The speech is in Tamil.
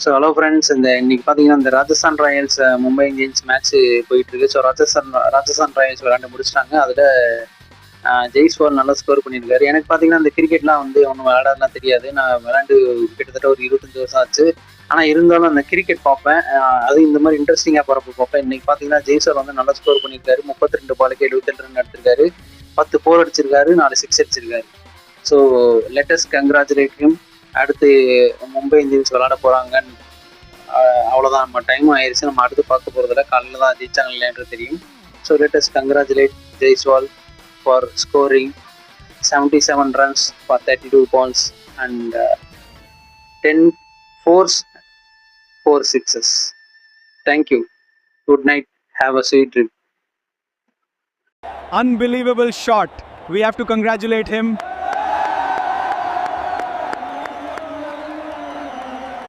ஸோ ஹலோ ஃப்ரெண்ட்ஸ், இன்னைக்கு பார்த்தீங்கன்னா இந்த Rajasthan Royals Mumbai Indians match போயிட்டு இருக்கு. ஸோ ராஜஸ்தான் ராயல்ஸ் விளையாண்டு முடிச்சிட்டாங்க. அதில் ஜெய்ஸ்வால் நல்லா ஸ்கோர் பண்ணியிருக்காரு. எனக்கு பார்த்தீங்கன்னா இந்த கிரிக்கெட்லாம் ஒன்றும் விளையாடலாம் தெரியாது. நான் விளையாண்டு கிட்டத்தட்ட ஒரு 25 வருஷம் ஆச்சு. ஆனால் இருந்தாலும் அந்த கிரிக்கெட் பார்ப்பேன். அது இந்த மாதிரி இன்ட்ரெஸ்டிங்காக போகிறப்ப பார்ப்பேன். இன்னைக்கு பார்த்தீங்கன்னா ஜெய்ஸ்வால் நல்லா ஸ்கோர் பண்ணியிருக்காரு. 32 பாலுக்கு 72 ரன் எடுத்திருக்காரு. 10 4 அடிச்சிருக்காரு, 4 6 அடிச்சிருக்காரு. So latest congratulate him. அடுத்து மும்பை இந்தியன்ஸ் விளையாட போகிறாங்கன்னு அவ்வளோதான். நம்ம டைம் ஆயிடுச்சு. நம்ம அடுத்து பார்க்க போகிறதில்ல. காலையில் தான் ஜெயிச்சாங்க இல்லைன்றது தெரியும். So latest congratulate Jaiswal for scoring 77 runs for 32 balls and 10 fours, 4 sixes. Thank you. Good night. Have a sweet dream. Unbelievable shot. We have to congratulate him.